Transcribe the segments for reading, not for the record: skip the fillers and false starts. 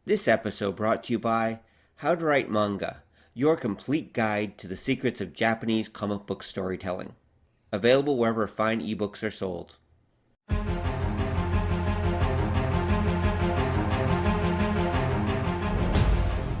This episode brought to you by How to Write Manga, your complete guide to the secrets of Japanese comic book storytelling. Available wherever fine ebooks are sold.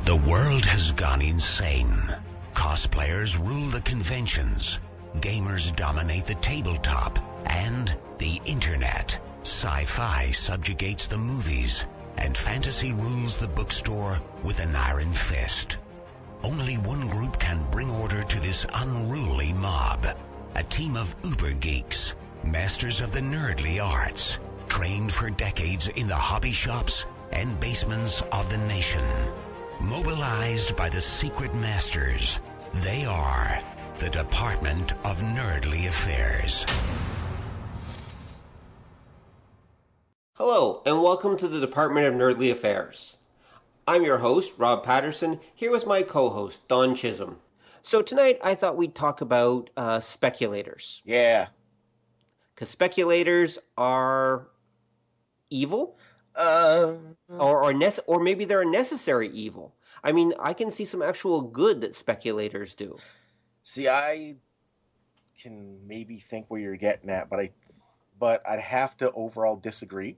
The world has gone insane. Cosplayers rule the conventions. Gamers dominate the tabletop and the internet. Sci-fi subjugates the movies, and fantasy rules the bookstore with an iron fist. Only one group can bring order to this unruly mob. A team of uber geeks, masters of the nerdly arts, trained for decades in the hobby shops and basements of the nation. Mobilized by the secret masters, they are the Department of Nerdly Affairs. Hello, and welcome to the Department of Nerdly Affairs. I'm your host, Rob Paterson, here with my co-host, Don Chisholm. So tonight, I thought we'd talk about speculators. Yeah. Because speculators are evil? Or maybe they're a necessary evil. I mean, I can see some actual good that speculators do. See, I can maybe think where you're getting at, but I'd have to overall disagree.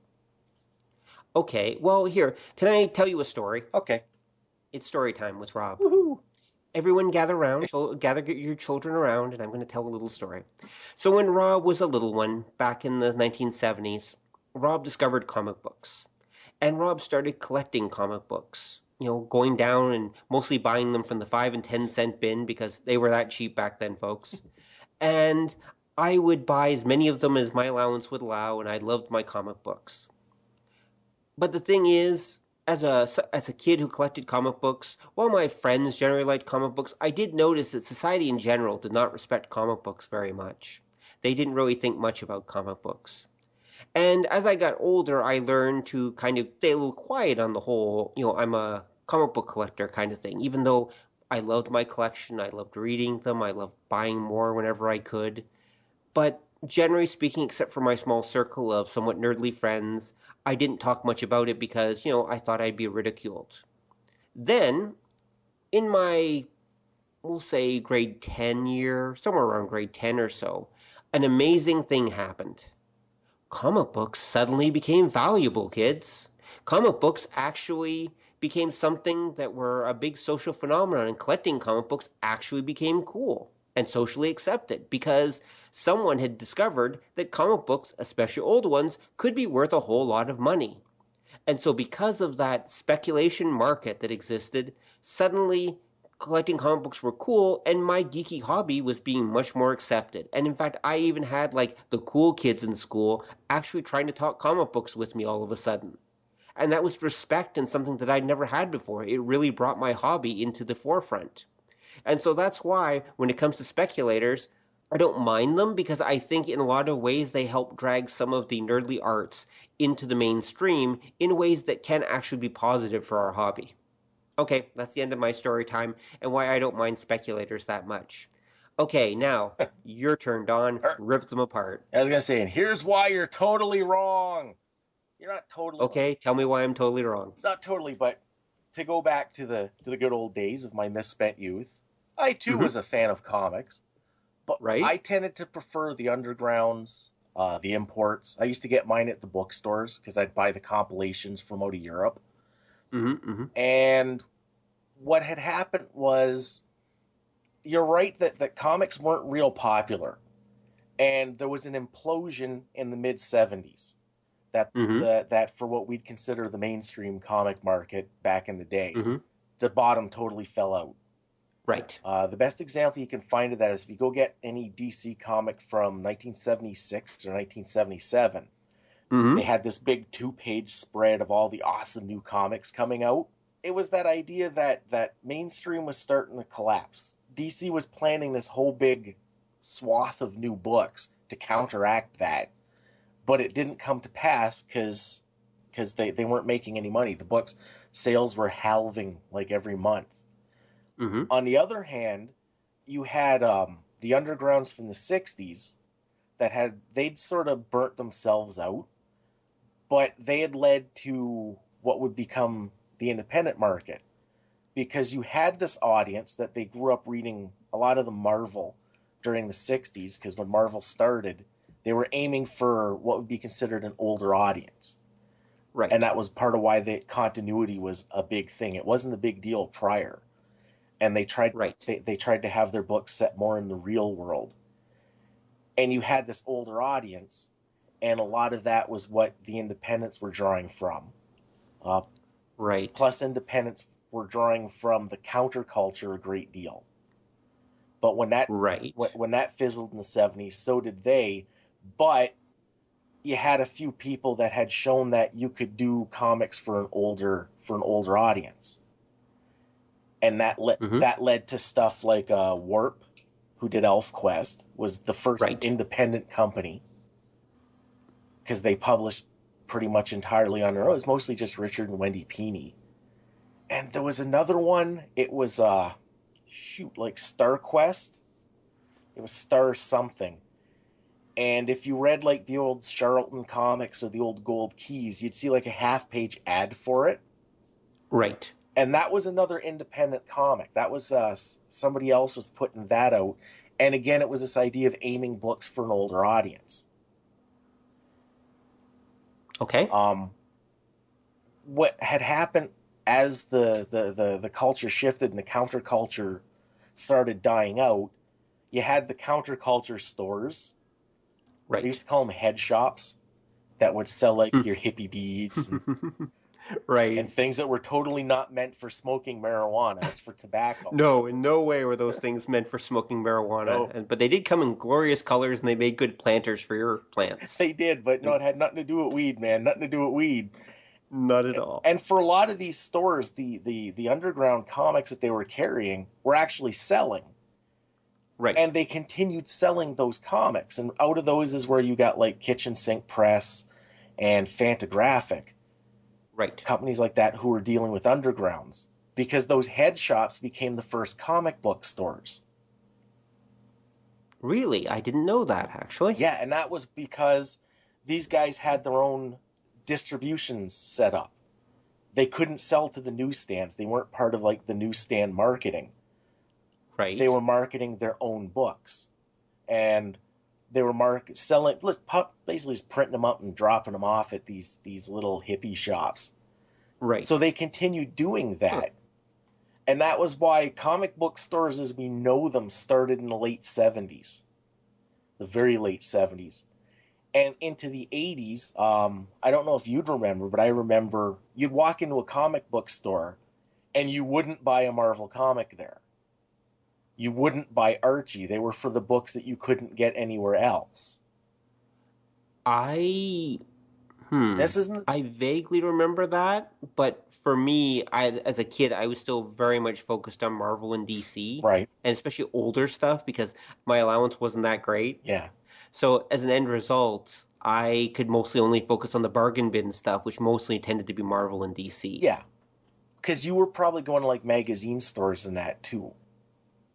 Okay, well, here, can I tell you a story? Okay. It's story time with Rob. Woohoo! Everyone gather your children around, and I'm going to tell a little story. So when Rob was a little one, back in the 1970s, Rob discovered comic books. And Rob started collecting comic books, going down and mostly buying them from the 5 and 10 cent bin because they were that cheap back then, folks. And I would buy as many of them as my allowance would allow, and I loved my comic books. But the thing is, as a kid who collected comic books, while my friends generally liked comic books, I did notice that society in general did not respect comic books very much. They didn't really think much about comic books. And as I got older, I learned to kind of stay a little quiet on the whole, I'm a comic book collector kind of thing. Even though I loved my collection, I loved reading them, I loved buying more whenever I could. But generally speaking, except for my small circle of somewhat nerdly friends, I didn't talk much about it because, I thought I'd be ridiculed. Then, in my, we'll say, grade 10 year, somewhere around grade 10 or so, an amazing thing happened. Comic books suddenly became valuable, kids. Comic books actually became something that were a big social phenomenon, and collecting comic books actually became cool and socially accepted because someone had discovered that comic books, especially old ones, could be worth a whole lot of money. And so because of that speculation market that existed, suddenly collecting comic books were cool, and my geeky hobby was being much more accepted. And in fact, I even had the cool kids in school actually trying to talk comic books with me all of a sudden. And that was respect and something that I'd never had before. It really brought my hobby into the forefront. And so that's why, when it comes to speculators, I don't mind them because I think in a lot of ways they help drag some of the nerdly arts into the mainstream in ways that can actually be positive for our hobby. Okay, that's the end of my story time and why I don't mind speculators that much. Okay, now, your turn, Don. Rip them apart. I was going to say, and here's why you're totally wrong. You're not totally Okay, wrong. Tell me why I'm totally wrong. Not totally, but to go back to the good old days of my misspent youth, I too was a fan of comics, but right? I tended to prefer the undergrounds, the imports. I used to get mine at the bookstores because I'd buy the compilations from out of Europe. And what had happened was, you're right that comics weren't real popular, and there was an implosion in the mid-'70s that for what we'd consider the mainstream comic market back in the day, the bottom totally fell out. Right. The best example you can find of that is if you go get any DC comic from 1976 or 1977, they had this big 2-page spread of all the awesome new comics coming out. It was that idea that mainstream was starting to collapse. DC was planning this whole big swath of new books to counteract that, but it didn't come to pass because they weren't making any money. The books sales were halving every month. On the other hand, you had the undergrounds from the 60s they'd sort of burnt themselves out, but they had led to what would become the independent market, because you had this audience that they grew up reading a lot of the Marvel during the 60s, because when Marvel started, they were aiming for what would be considered an older audience. Right. And that was part of why the continuity was a big thing. It wasn't a big deal prior. And they tried they tried to have their books set more in the real world. And you had this older audience, and a lot of that was what the independents were drawing from. Right. Plus, independents were drawing from the counterculture a great deal. But when that fizzled in the 70s, so did they. But you had a few people that had shown that you could do comics for an older audience, and that led to stuff like Warp, who did Elfquest, was the first independent company, because they published pretty much entirely on their own. It was mostly just Richard and Wendy Peeney. And there was another one. It was like StarQuest. It was Star something. And if you read like the old Charlton comics or the old Gold Keys, you'd see like a half-page ad for it. Right. And that was another independent comic. That was somebody else was putting that out. And again, it was this idea of aiming books for an older audience. Okay. What had happened as the culture shifted and the counterculture started dying out, you had the counterculture stores. Right. They used to call them head shops that would sell like your hippie beads and, right. and things that were totally not meant for smoking marijuana. It's for tobacco. No, in no way were those things meant for smoking marijuana. No. But they did come in glorious colors, and they made good planters for your plants. They did, but no, it had nothing to do with weed, man. Nothing to do with weed. Not at all. And for a lot of these stores, the underground comics that they were carrying were actually selling. Right. And they continued selling those comics. And out of those is where you got like Kitchen Sink Press and Fantagraphic. Right. Companies like that who were dealing with undergrounds. Because those head shops became the first comic book stores. Really? I didn't know that, actually. Yeah, and that was because these guys had their own distributions set up. They couldn't sell to the newsstands. They weren't part of like the newsstand marketing. Right. They were marketing their own books, and they were selling, basically just printing them up and dropping them off at these little hippie shops. Right. So they continued doing that, and that was why comic book stores, as we know them, started in the late 70s, the very late 70s, and into the 80s. I don't know if you'd remember, but I remember you'd walk into a comic book store, and you wouldn't buy a Marvel comic there. You wouldn't buy Archie. They were for the books that you couldn't get anywhere else. I vaguely remember that, but for me, as a kid, I was still very much focused on Marvel and DC. Right. And especially older stuff, because my allowance wasn't that great. Yeah. So as an end result, I could mostly only focus on the bargain bin stuff, which mostly tended to be Marvel and DC. Yeah. Because you were probably going to like magazine stores and that too.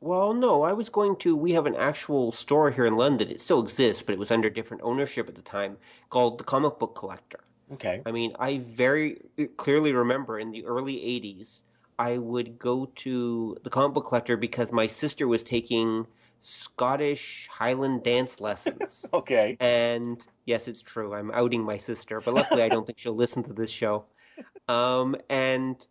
Well, no, I was going to. We have an actual store here in London. It still exists, but it was under different ownership at the time, called the Comic Book Collector. Okay. I mean, I very clearly remember in the early 80s, I would go to the Comic Book Collector because my sister was taking Scottish Highland dance lessons. Okay. And yes, it's true. I'm outing my sister, but luckily I don't think she'll listen to this show. And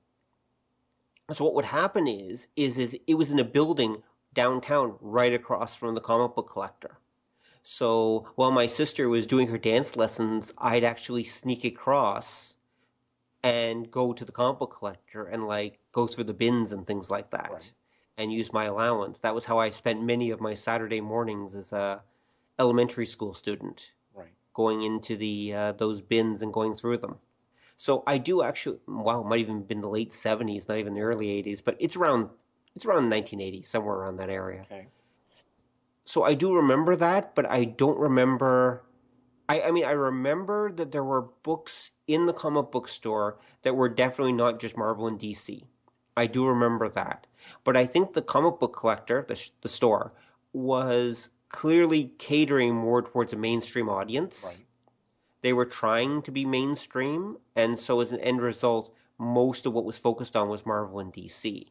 so what would happen is it was in a building downtown right across from the Comic Book Collector. So while my sister was doing her dance lessons, I'd actually sneak across and go to the Comic Book Collector and like go through the bins and things like that. Right. And use my allowance. That was how I spent many of my Saturday mornings as a elementary school student. Right. Going into those bins and going through them. So I do actually, wow, it might even been the late 70s, not even the early 80s, but it's around 1980, somewhere around that area. Okay. So I do remember that, but I don't remember. I mean, I remember that there were books in the comic book store that were definitely not just Marvel and DC. I do remember that. But I think the Comic Book Collector, the store, was clearly catering more towards a mainstream audience. Right. They were trying to be mainstream, and so as an end result, most of what was focused on was Marvel and DC.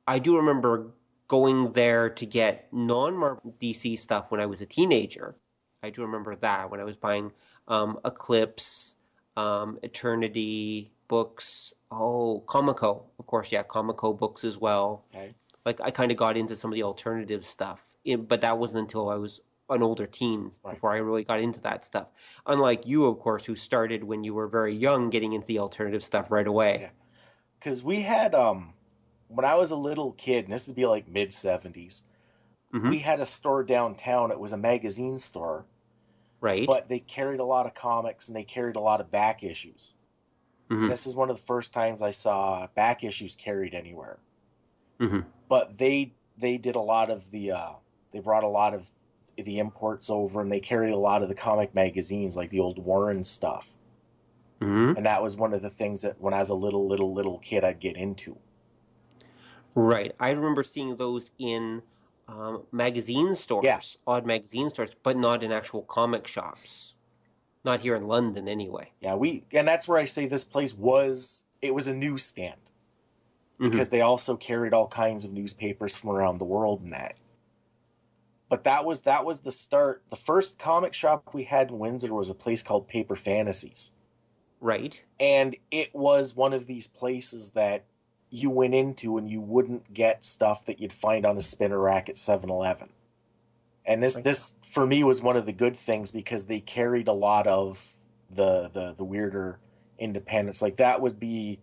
I do remember going there to get non-Marvel DC stuff when I was a teenager. I do remember that when I was buying Eclipse, Eternity books. Oh, Comico, of course, yeah, Comico books as well. Okay. Like I kind of got into some of the alternative stuff, but that wasn't until I was an older teen before I really got into that stuff. Unlike you, of course, who started when you were very young, getting into the alternative stuff right away. Yeah, because we had when I was a little kid, and this would be like mid 70s, we had a store downtown. It was a magazine store, right? But they carried a lot of comics and they carried a lot of back issues. This is one of the first times I saw back issues carried anywhere. But they did a lot of the they brought a lot of the imports over, and they carried a lot of the comic magazines, like the old Warren stuff. And that was one of the things that when I was a little kid I'd get into. Right. I remember seeing those in magazine stores, odd magazine stores, but not in actual comic shops. Not here in London, anyway. Yeah, and that's where I say this place was a newsstand. Because they also carried all kinds of newspapers from around the world and that. But that was the start. The first comic shop we had in Windsor was a place called Paper Fantasies. Right. And it was one of these places that you went into and you wouldn't get stuff that you'd find on a spinner rack at 7-Eleven. And this for me was one of the good things, because they carried a lot of the weirder independents. Like that would be,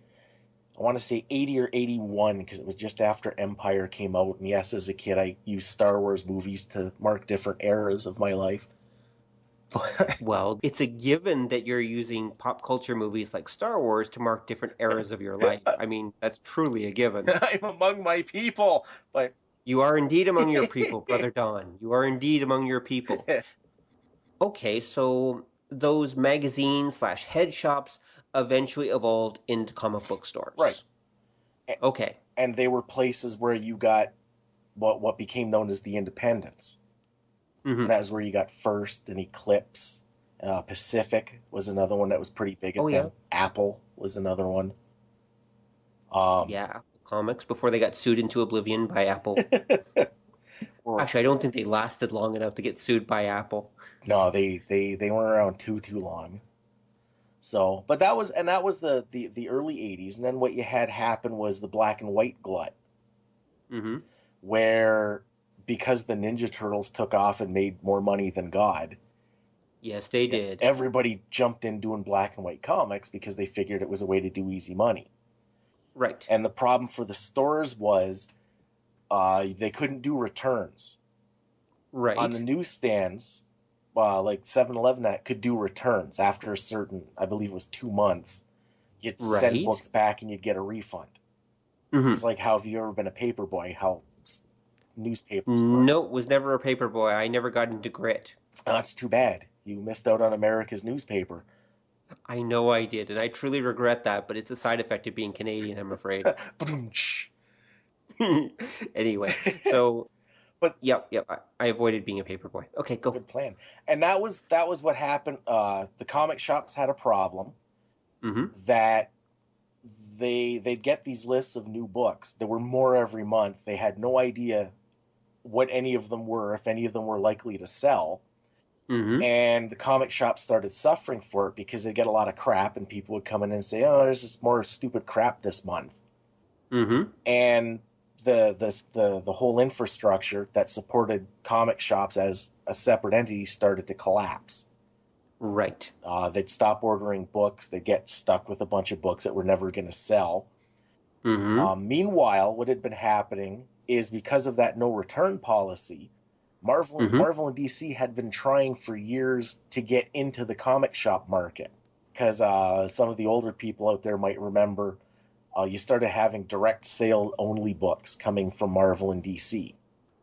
I want to say 80 or 81, because it was just after Empire came out. And yes, as a kid, I used Star Wars movies to mark different eras of my life. Well, it's a given that you're using pop culture movies like Star Wars to mark different eras of your life. I mean, that's truly a given. I'm among my people, but... You are indeed among your people, Brother Don. You are indeed among your people. Okay, so those magazine/head shops eventually evolved into comic book stores. Right. Okay. And they were places where you got what became known as the independents. And that was where you got First and Eclipse. Pacific was another one that was pretty big at them. Apple was another one. Yeah, Comics, before they got sued into oblivion by Apple. Actually, I don't think they lasted long enough to get sued by Apple. No, they weren't around too long. So, but that was the early 80s, and then what you had happen was the black and white glut. Where, because the Ninja Turtles took off and made more money than God. Yes, they did. Everybody jumped in doing black and white comics because they figured it was a way to do easy money. Right. And the problem for the stores was they couldn't do returns. Right. On the newsstands, like 7-Eleven, that could do returns after a certain, I believe it was 2 months. You'd send books back and you'd get a refund. It's like, how have you ever been a paper boy? How newspapers work. No, was never a paper boy. I never got into grit. That's too bad. You missed out on America's newspaper. I know I did, and I truly regret that, but it's a side effect of being Canadian, I'm afraid. Anyway, so... But yep, I avoided being a paper boy. Okay, go. Good plan. And that was what happened. The comic shops had a problem that they'd get these lists of new books. There were more every month. They had no idea what any of them were, if any of them were likely to sell. And the comic shops started suffering for it because they'd get a lot of crap, and people would come in and say, "Oh, there's just more stupid crap this month." And the whole infrastructure that supported comic shops as a separate entity started to collapse. Right. They'd stop ordering books. They'd get stuck with a bunch of books that were never going to sell. Meanwhile, what had been happening is, because of that no return policy, Marvel and DC had been trying for years to get into the comic shop market. Because some of the older people out there might remember, you started having direct sale only books coming from Marvel and DC.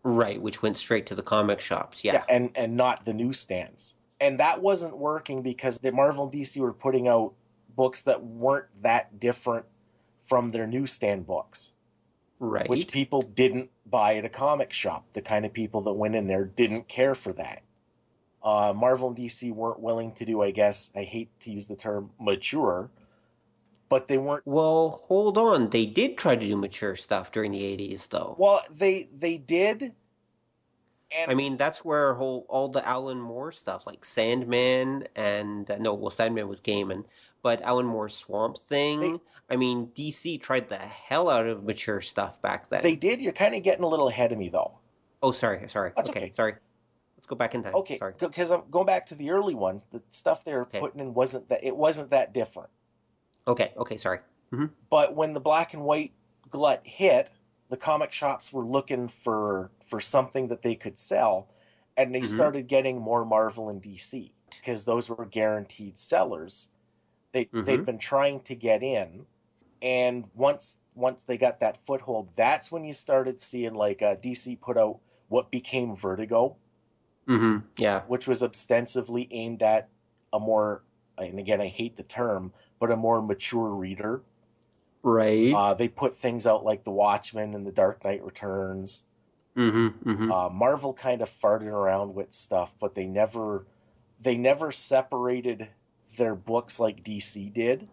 Right, which went straight to the comic shops, yeah. And not the newsstands. And that wasn't working because the Marvel and DC were putting out books that weren't that different from their newsstand books. Right. Which people didn't buy at a comic shop. The kind of people that went in there didn't care for that. Marvel and DC weren't willing to do, I guess, I hate to use the term mature, but they weren't. Well, hold on. They did try to do mature stuff during the 80s, though. Well, they did, I and mean, that's where all the Alan Moore stuff, like Sandman and no, well, Sandman was Gaiman, but Alan Moore's Swamp they Thing. I mean, DC tried the hell out of mature stuff back they then. did. You're kind of getting a little ahead of me, though. Oh, sorry. That's Okay, okay. sorry. Let's go back in time. Okay, Sorry. because I'm going back to the early ones. The stuff they were Okay. putting in wasn't that different. Okay, sorry. Mm-hmm. But when the black and white glut hit, the comic shops were looking for something that they could sell, and they Mm-hmm. started getting more Marvel and DC because those were guaranteed sellers. They'd been trying to get in, and once they got that foothold, that's when you started seeing like DC put out what became Vertigo, Mm-hmm. Yeah. which was ostensibly aimed at a more, and again I hate the term, but a more mature reader. Right. They put things out like The Watchmen and The Dark Knight Returns. Mm-hmm. Mm-hmm. Marvel kind of farted around with stuff, but they never separated their books like DC did.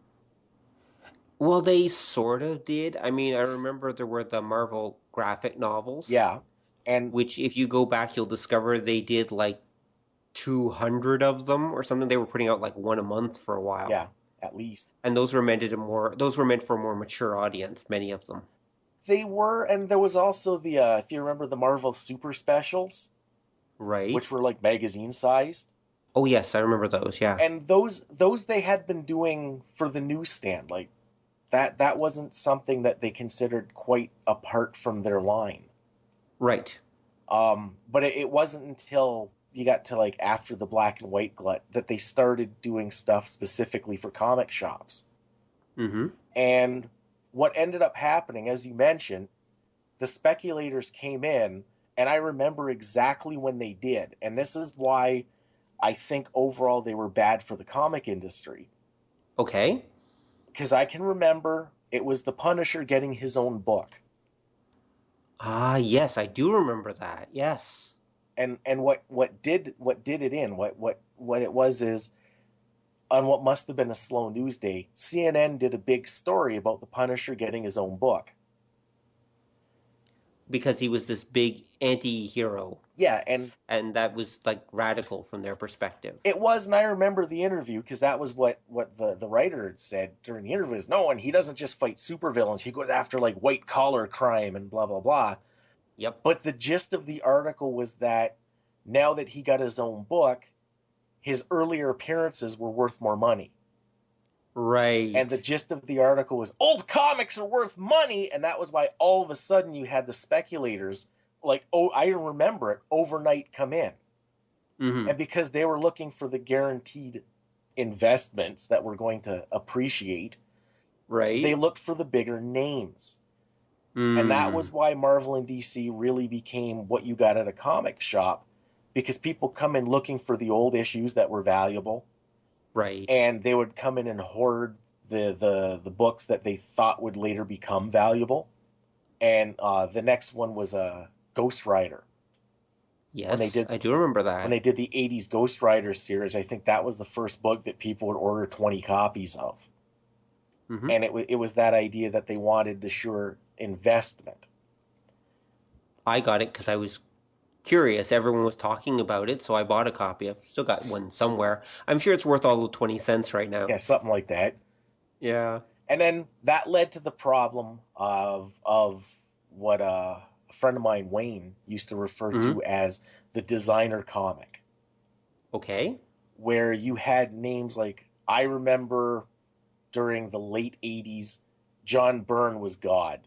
Well, they sort of did. I mean, I remember there were the Marvel graphic novels. Yeah, and which if you go back, you'll discover they did like 200 of them or something. They were putting out like one a month for a while. yeah, at least And those were meant for a more mature audience, many of them. they were. And there was also the if you remember the Marvel Super Specials, Right. which were like magazine sized. Oh yes, I remember those, yeah. And those they had been doing for the newsstand, like that wasn't something that they considered quite apart from their line. Right. But it wasn't until you got to like after the black and white glut that they started doing stuff specifically for comic shops. Mm-hmm. And what ended up happening, as you mentioned, the speculators came in, and I remember exactly when they did. And this is why I think overall they were bad for the comic industry. Okay. Because I can remember it was the Punisher getting his own book. Ah, yes, I do remember that. Yes. And what did it in what it was is on what must have been a slow news day, CNN did a big story about the Punisher getting his own book. Because he was this big anti-hero. Yeah, and that was like radical from their perspective. it was, and I remember the interview because that was what the writer had said during the interview is no, and he doesn't just fight supervillains, he goes after like white collar crime and blah blah blah. Yep. But the gist of the article was that now that he got his own book, his earlier appearances were worth more money. Right. And the gist of the article was old comics are worth money, and that was why all of a sudden you had the speculators, like, oh, I remember it, overnight come in. Mm-hmm. And because they were looking for the guaranteed investments that were going to appreciate, Right. they looked for the bigger names. Mm. And that was why Marvel and DC really became what you got at a comic shop, because people come in looking for the old issues that were valuable. Right. And they would come in and hoard the books that they thought would later become valuable. And the next one was Ghost Rider. Yes, I do remember that. When they did the 80s Ghost Rider series, I think that was the first book that people would order 20 copies of. Mm-hmm. And it was that idea that they wanted the sure investment. I got it because I was curious. Everyone was talking about it, so I bought a copy. I've still got one somewhere. I'm sure it's worth all the 20 cents right now. Yeah, something like that. Yeah. And then that led to the problem of what a friend of mine, Wayne, used to refer to as the designer comic. Okay. Where you had names like, I remember during the late 80s, John Byrne was God.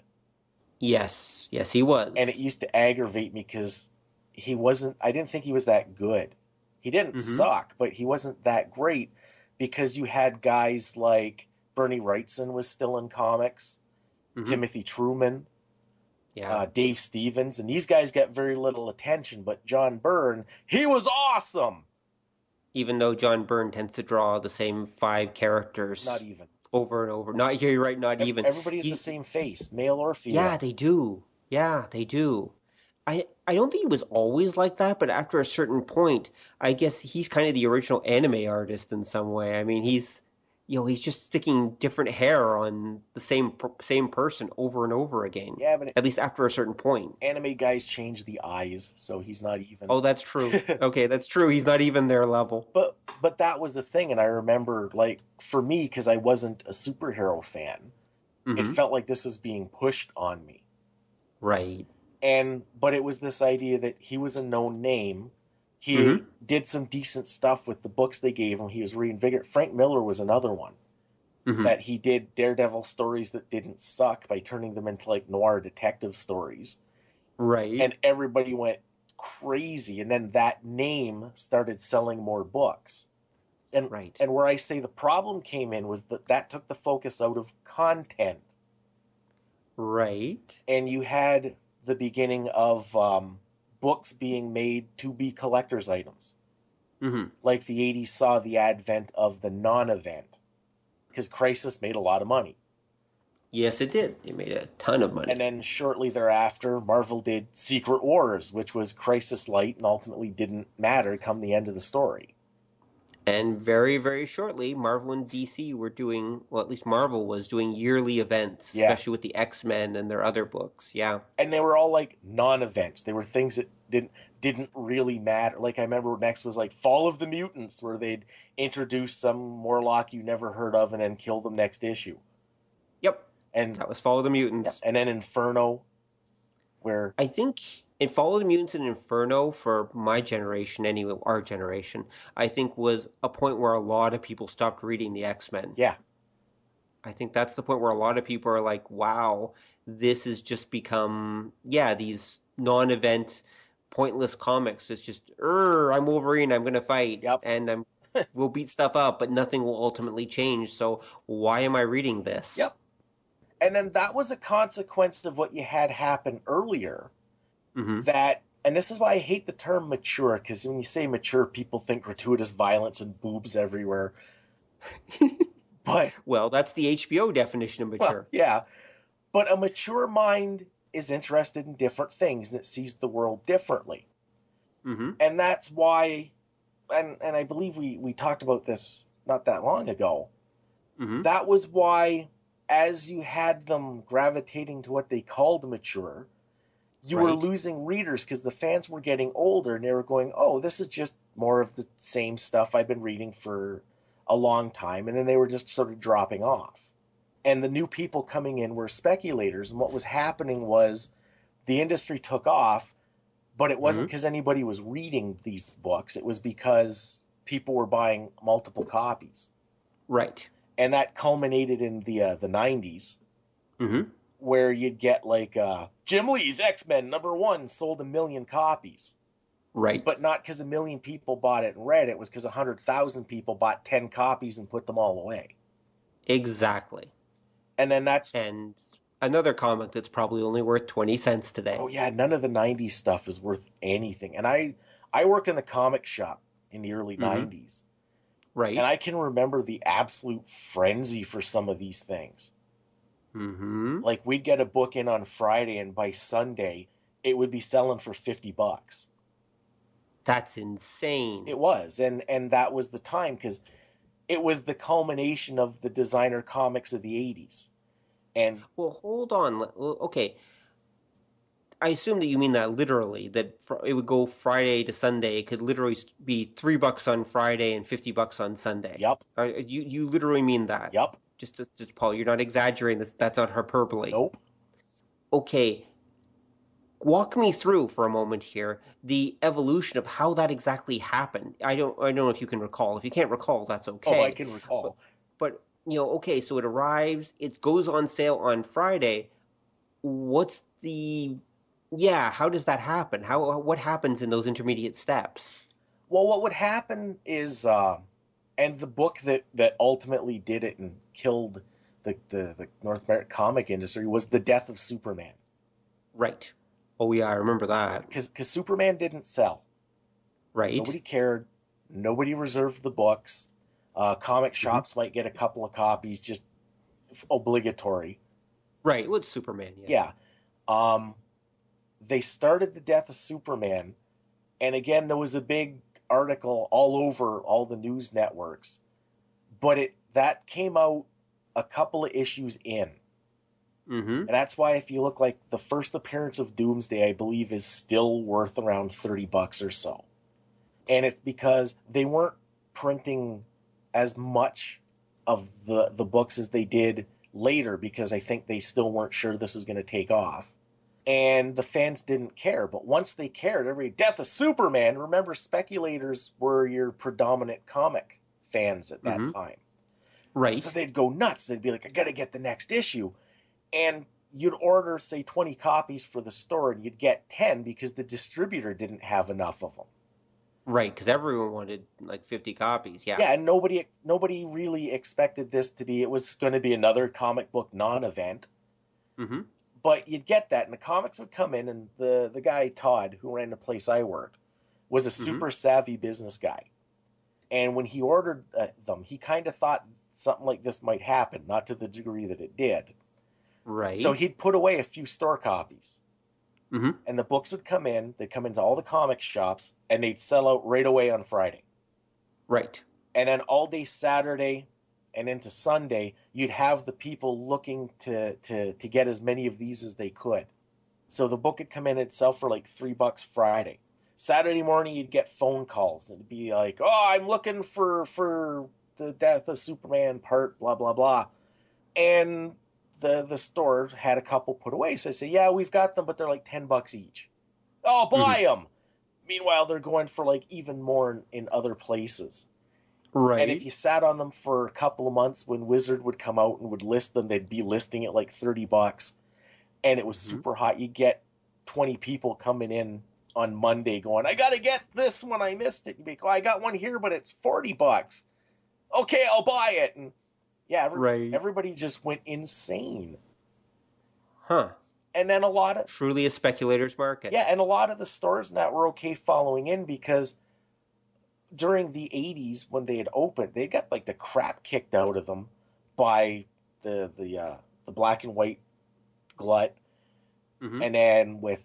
Yes, he was. And it used to aggravate me because I didn't think he was that good. He didn't suck, but he wasn't that great because you had guys like Bernie Wrightson was still in comics, Timothy Truman, Dave Stevens, and these guys got very little attention, but John Byrne, he was awesome! Even though John Byrne tends to draw the same 5 characters. Not even. Over and over. Not here, you're right, not even. Everybody has the same face, male or female. Yeah, they do. I don't think he was always like that, but after a certain point, I guess he's kind of the original anime artist in some way. I mean, he's he's just sticking different hair on the same person over and over again. Yeah, but at least after a certain point. Anime guys change the eyes, so he's not even. Oh, that's true. Okay, that's true. He's not even their level. But that was the thing, and I remember, like, for me, because I wasn't a superhero fan, it felt like this was being pushed on me. Right. But it was this idea that he was a known name. He did some decent stuff with the books they gave him. He was reinvigorated. Frank Miller was another one. That he did Daredevil stories that didn't suck by turning them into, like, noir detective stories. Right. And everybody went crazy. And then that name started selling more books. And where I say the problem came in was that took the focus out of content. Right. And you had the beginning of books being made to be collector's items. Like the 80s saw the advent of the non-event. Because Crisis made a lot of money. Yes, it did. It made a ton of money. And then shortly thereafter, Marvel did Secret Wars, which was Crisis Light and ultimately didn't matter come the end of the story. And very, very shortly, Marvel and DC were doing, well, at least Marvel was doing yearly events, especially with the X-Men and their other books. Yeah. And they were all like non-events. They were things that didn't really matter. Like I remember next was like Fall of the Mutants, where they'd introduce some Morlock you never heard of and then kill them next issue. Yep. And that was Fall of the Mutants. Yeah. And then Inferno, where I think in Fall of the Mutants and Inferno, for my generation anyway, our generation, I think was a point where a lot of people stopped reading the X-Men. Yeah. I think that's the point where a lot of people are like, wow, this has just become, these non-event, pointless comics. It's just, I'm Wolverine, I'm going to fight, and we'll beat stuff up, but nothing will ultimately change, so why am I reading this? Yep. And then that was a consequence of what you had happen earlier. That, and this is why I hate the term mature, because when you say mature, people think gratuitous violence and boobs everywhere. But well, that's the HBO definition of mature. Well, yeah, but a mature mind is interested in different things and it sees the world differently. And that's why, and I believe we talked about this not that long ago. That was why, as you had them gravitating to what they called mature, you were losing readers because the fans were getting older and they were going, oh, this is just more of the same stuff I've been reading for a long time. And then they were just sort of dropping off. And the new people coming in were speculators. And what was happening was the industry took off, but it wasn't because anybody was reading these books. It was because people were buying multiple copies. Right. And that culminated in the 90s. Where you'd get like Jim Lee's X-Men #1 sold 1 million copies. Right. But not because 1 million people bought it and read it. It was because 100,000 people bought 10 copies and put them all away. Exactly. And then that's... And another comic that's probably only worth 20 cents today. Oh yeah, none of the 90s stuff is worth anything. And I worked in a comic shop in the early 90s. Right. And I can remember the absolute frenzy for some of these things. Like, we'd get a book in on Friday, and by Sunday, it would be selling for $50. That's insane. It was, and that was the time, because it was the culmination of the designer comics of the 80s. And well, hold on. Okay. I assume that you mean that literally, that it would go Friday to Sunday. It could literally be $3 on Friday and $50 on Sunday. Yep. You literally mean that? Yep. Just Paul, you're not exaggerating this. That's not hyperbole. Nope. Okay. Walk me through for a moment here the evolution of how that exactly happened. I don't know if you can recall. If you can't recall, that's okay. Oh, I can recall. But okay, so it arrives, it goes on sale on Friday. What's how does that happen? What happens in those intermediate steps? Well, what would happen is and the book that ultimately did it and killed the North American comic industry was The Death of Superman. Right. Oh, yeah, I remember that. Because Superman didn't sell. Right. Nobody cared. Nobody reserved the books. Comic shops might get a couple of copies, just obligatory. Right, with Superman, yeah. Yeah. They started The Death of Superman, and again, there was a big article all over all the news networks, but that came out a couple of issues in. Mm-hmm. And that's why if you look, like, the first appearance of Doomsday, I believe, is still worth around $30 or so. And it's because they weren't printing as much of the books as they did later, because I think they still weren't sure this was going to take off. And the fans didn't care. But once they cared, death of Superman, remember, speculators were your predominant comic fans at that time. Right. So they'd go nuts. They'd be like, I got to get the next issue. And you'd order, say, 20 copies for the store, and you'd get 10 because the distributor didn't have enough of them. Right, because everyone wanted like 50 copies. Yeah. Yeah, and nobody really expected this to be. It was going to be another comic book non-event. Mm-hmm. But you'd get that, and the comics would come in, and the guy, Todd, who ran the place I worked, was a super savvy business guy. And when he ordered them, he kind of thought something like this might happen, not to the degree that it did. Right. So he'd put away a few store copies. Mm-hmm. And the books would come in, they'd come into all the comic shops, and they'd sell out right away on Friday. Right. And then all day Saturday and into Sunday, you'd have the people looking to get as many of these as they could. So the book would come in and sell for like $3 Friday. Saturday morning, you'd get phone calls. It'd be like, oh, I'm looking for the Death of Superman part, blah, blah, blah. And the store had a couple put away. So I say, yeah, we've got them, but they're like $10 each. Oh, buy them. Meanwhile, they're going for like even more in other places. Right. And if you sat on them for a couple of months, when Wizard would come out and would list them, they'd be listing it like $30. And it was super hot. You'd get 20 people coming in on Monday going, I got to get this one. I missed it. You'd be like, oh, I got one here, but it's $40. Okay, I'll buy it. And yeah, everybody just went insane. Huh. And then a lot of... Truly a speculator's market. Yeah, and a lot of the stores now were okay following in, because during the 80s, when they had opened, they got like the crap kicked out of them by the black and white Glut. And then with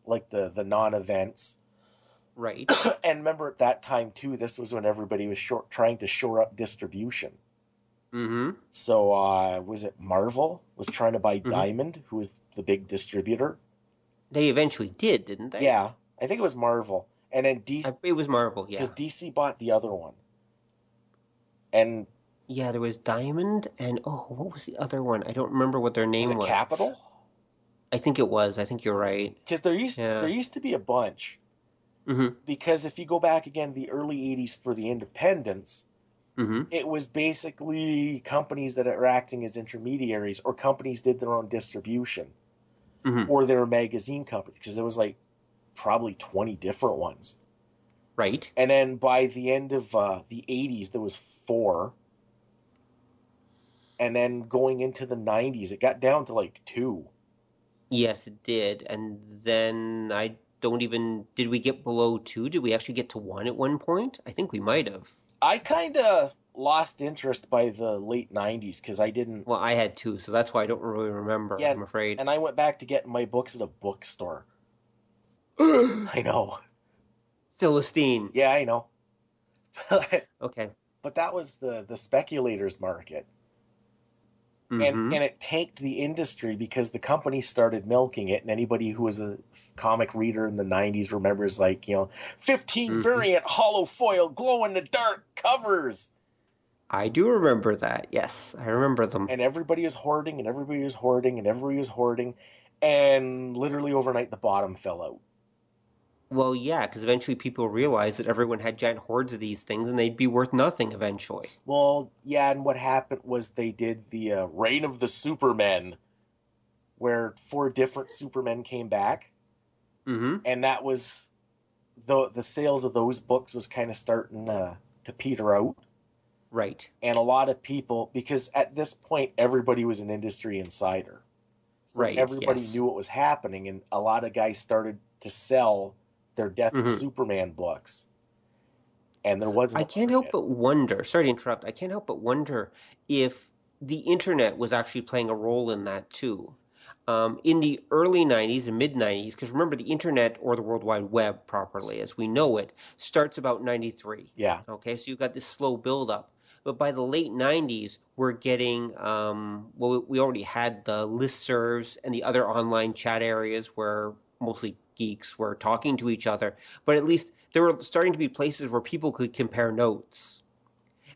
like the non-events. Right. And remember, at that time too, this was when everybody was trying to shore up distribution. So was it Marvel was trying to buy Diamond, who was the big distributor? They eventually did, didn't they? Yeah, I think it was Marvel. And then DC... It was Marvel, yeah. Because DC bought the other one. And... Yeah, there was Diamond, and what was the other one? I don't remember what their name was. Was it Capital? I think it was. I think you're right. Because there used to be a bunch. Because if you go back again, the early 80s for the independents, it was basically companies that are acting as intermediaries, or companies did their own distribution. Or they were magazine companies, because there was like probably 20 different ones. Right. And then by the end of the 80s, there was 4. And then going into the 90s, it got down to like 2. Yes, it did. And then did we get below 2? Did we actually get to 1 at one point? I think we might have. I kind of lost interest by the late 90s, because I didn't... Well, I had 2, so that's why I don't really remember, yeah, I'm afraid. And I went back to getting my books at a bookstore. I know. Philistine. Yeah, I know. Okay. But that was the speculators market. And it tanked the industry because the company started milking it, and anybody who was a comic reader in the 90s remembers, like, 15 variant hollow foil glow-in-the-dark covers. I do remember that, yes. I remember them. And everybody was hoarding, and everybody was hoarding, and everybody was hoarding, and literally overnight the bottom fell out. Well, yeah, because eventually people realized that everyone had giant hordes of these things, and they'd be worth nothing eventually. Well, yeah, and what happened was they did the Reign of the Supermen, where 4 different Supermen came back. And that was... The sales of those books was kind of starting to peter out. Right. And a lot of people... Because at this point, everybody was an industry insider. So everybody knew what was happening, and a lot of guys started to sell their Death of Superman books. And there wasn't... I can't help but wonder, sorry to interrupt, I can't help but wonder if the internet was actually playing a role in that too. In the early 90s and mid-90s, because remember, the internet, or the World Wide Web properly as we know it, starts about 93. Yeah. Okay, so you've got this slow build-up. but by the late 90s, we're getting, well, we already had the listservs and the other online chat areas where mostly geeks were talking to each other, but at least there were starting to be places where people could compare notes.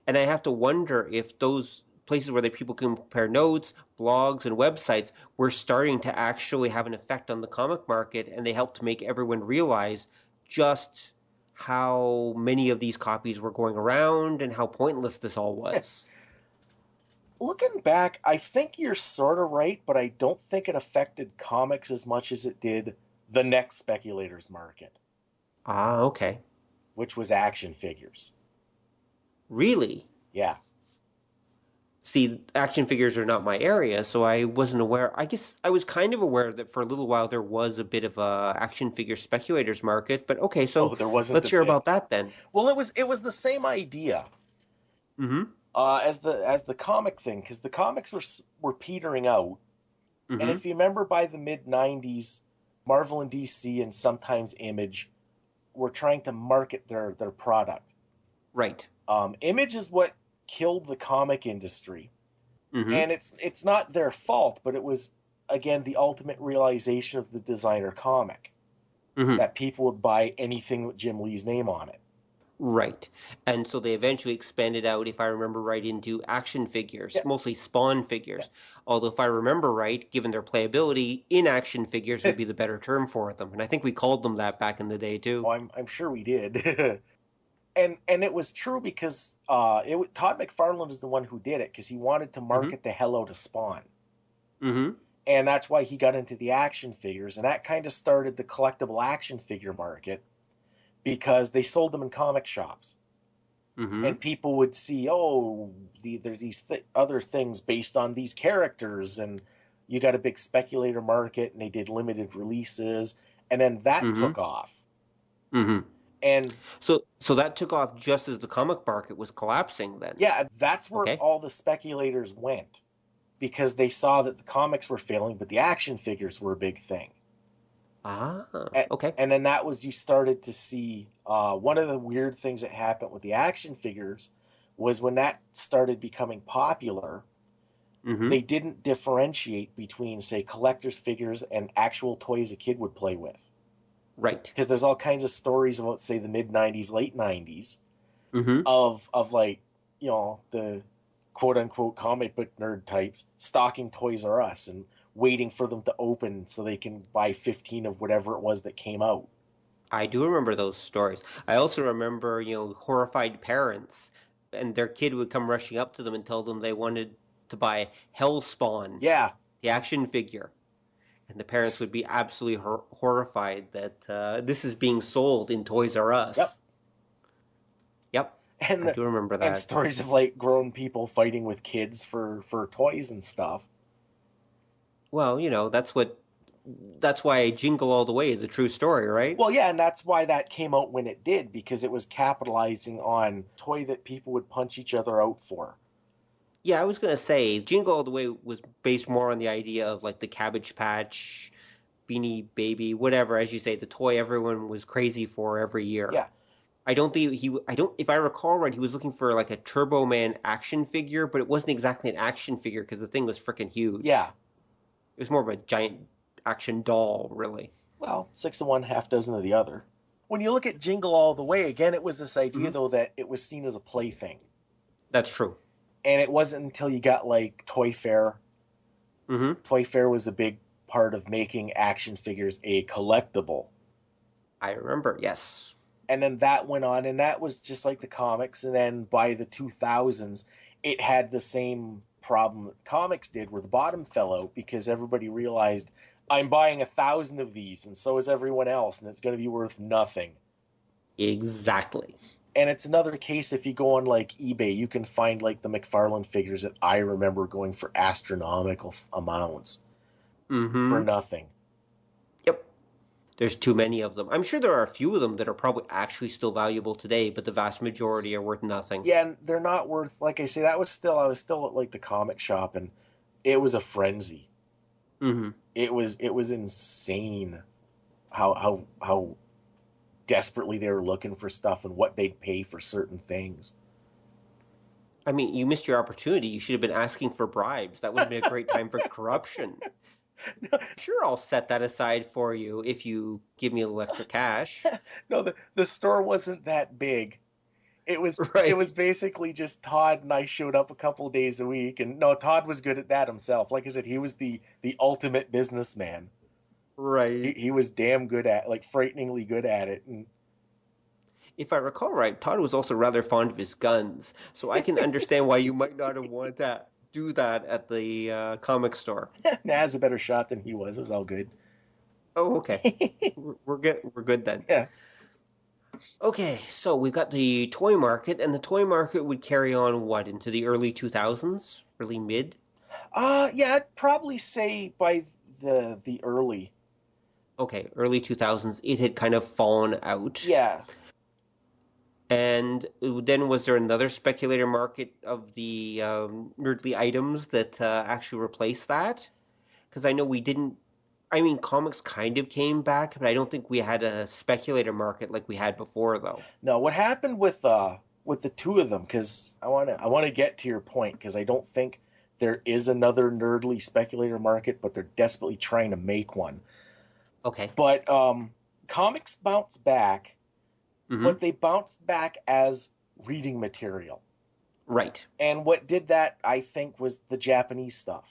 And I have to wonder if those places where people compare notes, blogs, and websites were starting to actually have an effect on the comic market, and they helped to make everyone realize just how many of these copies were going around and how pointless this all was. Looking back, I think you're sort of right, but I don't think it affected comics as much as it did the next speculators market. Ah, okay. Which was action figures. Really? Yeah. See, action figures are not my area, so I wasn't aware. I guess I was kind of aware that for a little while there was a bit of a action figure speculators market, but okay, so there wasn't. Let's hear about that then. Well, it was the same idea. Mm-hmm. As the comic thing, because the comics were petering out, Mm-hmm. and if you remember, by the mid '90s, Marvel and DC and sometimes Image were trying to market their product. Right. Image is what killed the comic industry, Mm-hmm. and it's not their fault, but it was again the ultimate realization of the designer comic, Mm-hmm. that people would buy anything with Jim Lee's name on it. Right. And so they eventually expanded out, if I remember right, into action figures, Yeah. mostly Spawn figures. Yeah. Although, if I remember right, given their playability, in-action figures would be the better term for them. And I think we called them that back in the day, too. Oh, I'm sure we did. And it was true because Todd McFarlane is the one who did it, because he wanted to market the hell out of Spawn. Mm-hmm. And that's why he got into the action figures, and that kind of started the collectible action figure market, because they sold them in comic shops. Mm-hmm. And people would see, there's these other things based on these characters, and you got a big speculator market, and they did limited releases, and then that took off. Mm-hmm. And so that took off just as the comic market was collapsing then. Yeah, that's where all the speculators went, because they saw that the comics were failing, but the action figures were a big thing. Ah, okay. And then that was, you started to see, one of the weird things that happened with the action figures was when that started becoming popular, they didn't differentiate between, say, collector's figures and actual toys a kid would play with. Right. Because there's all kinds of stories about, say, the mid-'90s, late '90s, of like, the quote-unquote comic book nerd types stocking Toys R Us and waiting for them to open so they can buy 15 of whatever it was that came out. I do remember those stories. I also remember, horrified parents, and their kid would come rushing up to them and tell them they wanted to buy Hellspawn. Yeah. The action figure. And the parents would be absolutely horrified that this is being sold in Toys R Us. Yep. And I do remember that. And stories of, like, grown people fighting with kids for toys and stuff. Well, that's why Jingle All the Way is a true story, right? Well, yeah, and that's why that came out when it did, because it was capitalizing on toy that people would punch each other out for. Yeah, I was going to say, Jingle All the Way was based more on the idea of, like, the Cabbage Patch, Beanie Baby, whatever, as you say, the toy everyone was crazy for every year. Yeah. If I recall right, he was looking for, like, a Turbo Man action figure, but it wasn't exactly an action figure because the thing was freaking huge. Yeah. It was more of a giant action doll, really. Well, 6 of one, half dozen of the other. When you look at Jingle All the Way, again, it was this idea, though, that it was seen as a plaything. That's true. And it wasn't until you got, like, Toyfare. Toyfare was a big part of making action figures a collectible. I remember, yes. And then that went on, and that was just like the comics. And then by the 2000s, it had the same problem that the comics did, where the bottom fell out because everybody realized, I'm buying 1,000 of these, and so is everyone else, and it's going to be worth nothing. Exactly. And it's another case, if you go on, like, eBay, you can find, like, the McFarlane figures that I remember going for astronomical amounts for nothing. Yep. There's too many of them. I'm sure there are a few of them that are probably actually still valuable today, but the vast majority are worth nothing. Yeah, and they're not worth, like I say, I was still at, like, the comic shop, and it was a frenzy. It was insane how desperately they were looking for stuff and what they'd pay for certain things. I mean, you missed your opportunity. You should have been asking for bribes. That would have been a great time for corruption. Sure, I'll set that aside for you if you give me a little extra cash. No, the store wasn't that big. It Right, was basically just Todd and I showed up a couple days a week, and no, Todd was good at that himself. Like I said, he was the ultimate businessman. right. He was damn good at, like, frighteningly good at it. And If I recall right, Todd was also rather fond of his guns, so I can understand why you might not have wanted to do that at the comic store. Naz a better shot than he was. It was all good. Oh, okay. We're good. We're good then. Yeah. Okay, so we've got the toy market, and the toy market would carry on what into the early 2000s, early mid. Yeah, I'd probably say by the early. Okay, early 2000s, it had kind of fallen out. Yeah. And then was there another speculator market of the nerdly items that actually replaced that? Because I know we didn't. I mean, comics kind of came back, but I don't think we had a speculator market like we had before, though. No, what happened with the two of them? Because I want to get to your point, because I don't think there is another nerdly speculator market, but they're desperately trying to make one. Okay. But comics bounced back, but they bounced back as reading material. Right. And what did that, I think, was the Japanese stuff.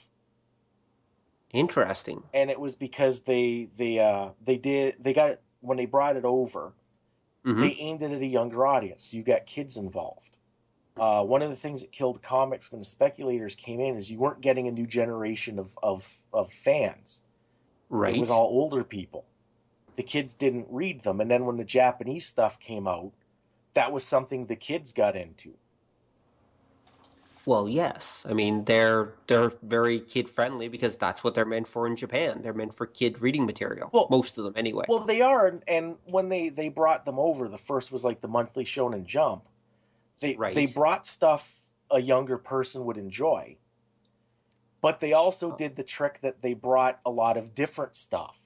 Interesting. And it was because they got it when they brought it over. They aimed it at a younger audience. So you got kids involved. One of the things that killed comics when the speculators came in is you weren't getting a new generation of fans. Right. It was all older people. The kids didn't read them, and then when the Japanese stuff came out, that was something the kids got into. Well, yes. I mean, they're very kid friendly because that's what they're meant for in Japan. They're meant for kid reading material. Well, most of them, anyway. Well, they are, and when they brought them over, the first was like the monthly Shonen Jump. They brought stuff a younger person would enjoy, but they also did the trick that they brought a lot of different stuff.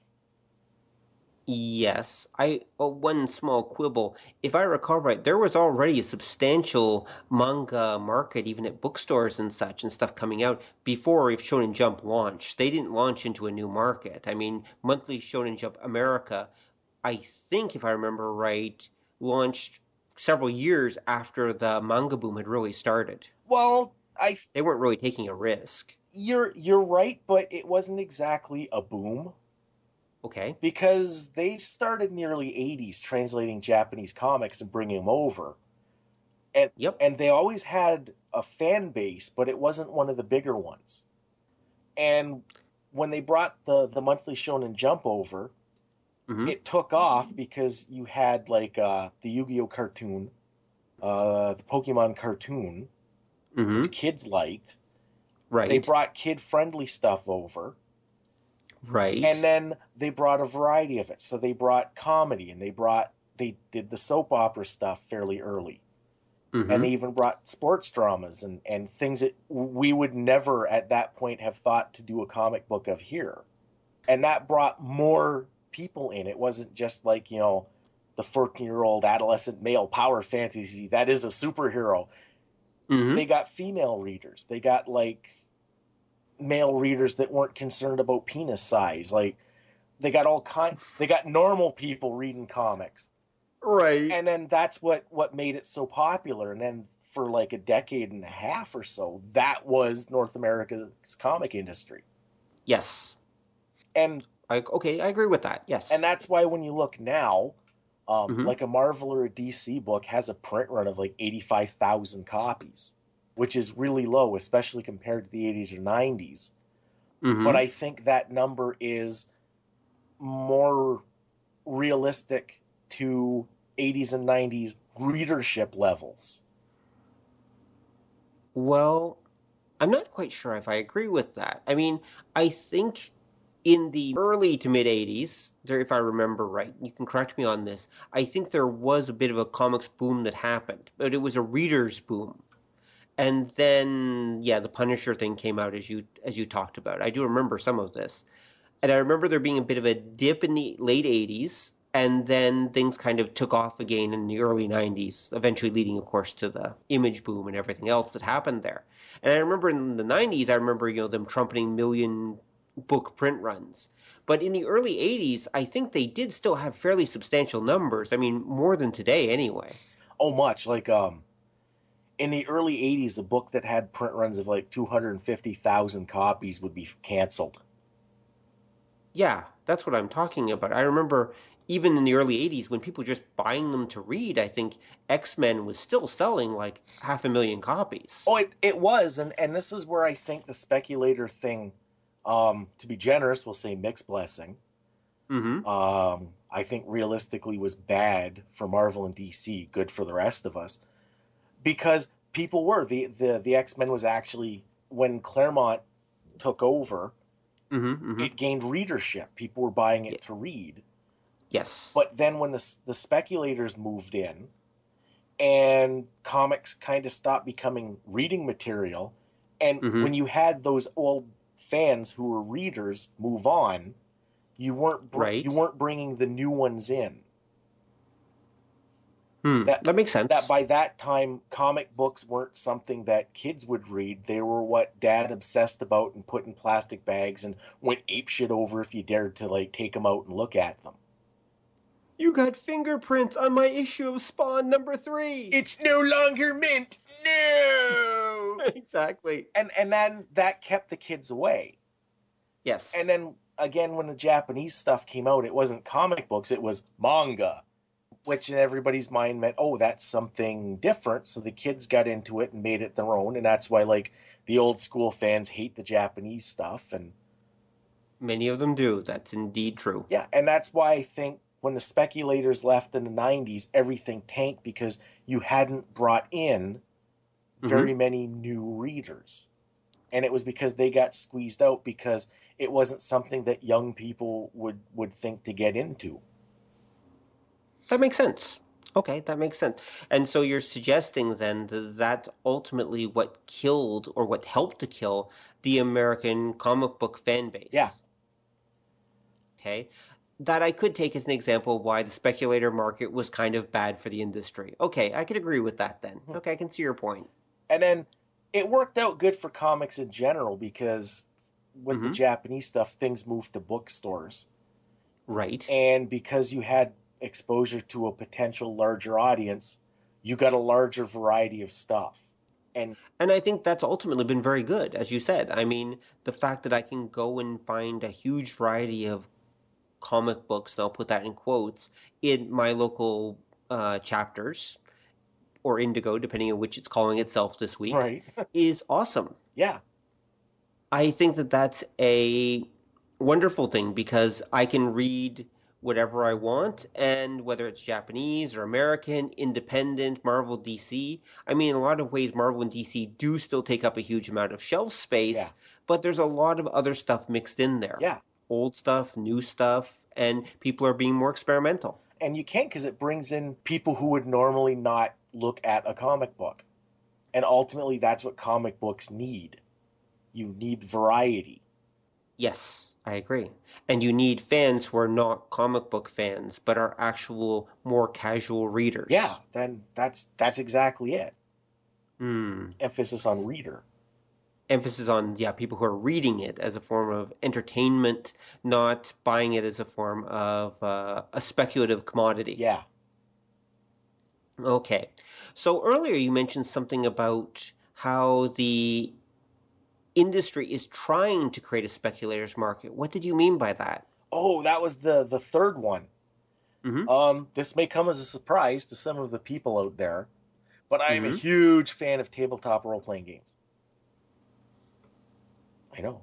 Yes, one small quibble. If I recall right, there was already a substantial manga market, even at bookstores and such, and stuff coming out before Shonen Jump launched. They didn't launch into a new market. I mean, Monthly Shonen Jump America, I think, if I remember right, launched several years after the manga boom had really started. Well, they weren't really taking a risk. You're right, but it wasn't exactly a boom. Okay. Because they started in the early 80s translating Japanese comics and bringing them over. And they always had a fan base, but it wasn't one of the bigger ones. And when they brought the monthly Shonen Jump over, it took off because you had like the Yu-Gi-Oh cartoon, the Pokemon cartoon, which kids liked. Right. They brought kid-friendly stuff over. Right. And then they brought a variety of it. So they brought comedy, and they did the soap opera stuff fairly early. And they even brought sports dramas and things that we would never at that point have thought to do a comic book of here. And that brought more people in. It wasn't just like, the 14-year-old adolescent male power fantasy that is a superhero. They got female readers. They got like male readers that weren't concerned about penis size. Like they got normal people reading comics. Right. And then that's what made it so popular. And then for like a decade and a half or so, that was North America's comic industry. Yes. And I agree with that. Yes. And that's why when you look now, like a Marvel or a DC book has a print run of like 85,000 copies, which is really low, especially compared to the 80s or 90s. But I think that number is more realistic to 80s and 90s readership levels. Well, I'm not quite sure if I agree with that. I mean, I think in the early to mid 80s, if I remember right, you can correct me on this, I think there was a bit of a comics boom that happened, but it was a reader's boom. And then, the Punisher thing came out as you talked about. I do remember some of this. And I remember there being a bit of a dip in the late 80s, And then things kind of took off again in the early 90s, eventually leading, of course, to the image boom and everything else that happened there. And I remember in the 90s, I remember, them trumpeting million book print runs. But in the early 80s, I think they did still have fairly substantial numbers. I mean, more than today anyway. Oh, much. Like, in the early 80s, a book that had print runs of like 250,000 copies would be canceled. Yeah, that's what I'm talking about. I remember even in the early 80s when people were just buying them to read, I think X-Men was still selling like 500,000 copies. Oh, it was. And this is where I think the speculator thing, to be generous, we'll say mixed blessing. Mm-hmm. I think realistically was bad for Marvel and DC, good for the rest of us. Because people were. The X-Men was actually, when Claremont took over, it gained readership. People were buying it to read. Yes. But then when the speculators moved in and comics kind of stopped becoming reading material, and when you had those old fans who were readers move on, you weren't bringing the new ones in. That makes sense. That by that time, comic books weren't something that kids would read. They were what Dad obsessed about and put in plastic bags and went apeshit over if you dared to like take them out and look at them. You got fingerprints on my issue of Spawn #3. It's no longer mint. No. Exactly. And then that kept the kids away. Yes. And then again, when the Japanese stuff came out, it wasn't comic books, it was manga, which in everybody's mind meant, oh, that's something different. So the kids got into it and made it their own. And that's why, like, the old school fans hate the Japanese stuff. And many of them do. That's indeed true. Yeah, and that's why I think when the speculators left in the 90s, everything tanked because you hadn't brought in very many new readers. And it was because they got squeezed out because it wasn't something that young people would think to get into. That makes sense. Okay, that makes sense. And so you're suggesting then that that's ultimately what killed or what helped to kill the American comic book fan base. Yeah. Okay. That I could take as an example of why the speculator market was kind of bad for the industry. Okay, I could agree with that then. Okay, I can see your point. And then it worked out good for comics in general because with the Japanese stuff, things moved to bookstores. Right. And because you had exposure to a potential larger audience, you got a larger variety of stuff. And I think that's ultimately been very good, as you said. I mean, the fact that I can go and find a huge variety of comic books, and I'll put that in quotes, in my local chapters, or Indigo, depending on which it's calling itself this week, right. is awesome. Yeah. I think that that's a wonderful thing because I can read whatever I want, and whether it's Japanese or American, independent, Marvel, DC. I mean, in a lot of ways, Marvel and DC do still take up a huge amount of shelf space, but there's a lot of other stuff mixed in there. Yeah. Old stuff, new stuff, and people are being more experimental. And you can because it brings in people who would normally not look at a comic book. And ultimately, that's what comic books need. You need variety. Yes, I agree. And you need fans who are not comic book fans, but are actual, more casual readers. Yeah, then that's exactly it. Mm. Emphasis on reader. Emphasis on, people who are reading it as a form of entertainment, not buying it as a form of a speculative commodity. Yeah. Okay. So earlier you mentioned something about how the industry is trying to create a speculators market. What did you mean by that? Oh, that was the third one. Mm-hmm. This may come as a surprise to some of the people out there, but I am a huge fan of tabletop role-playing games. I know.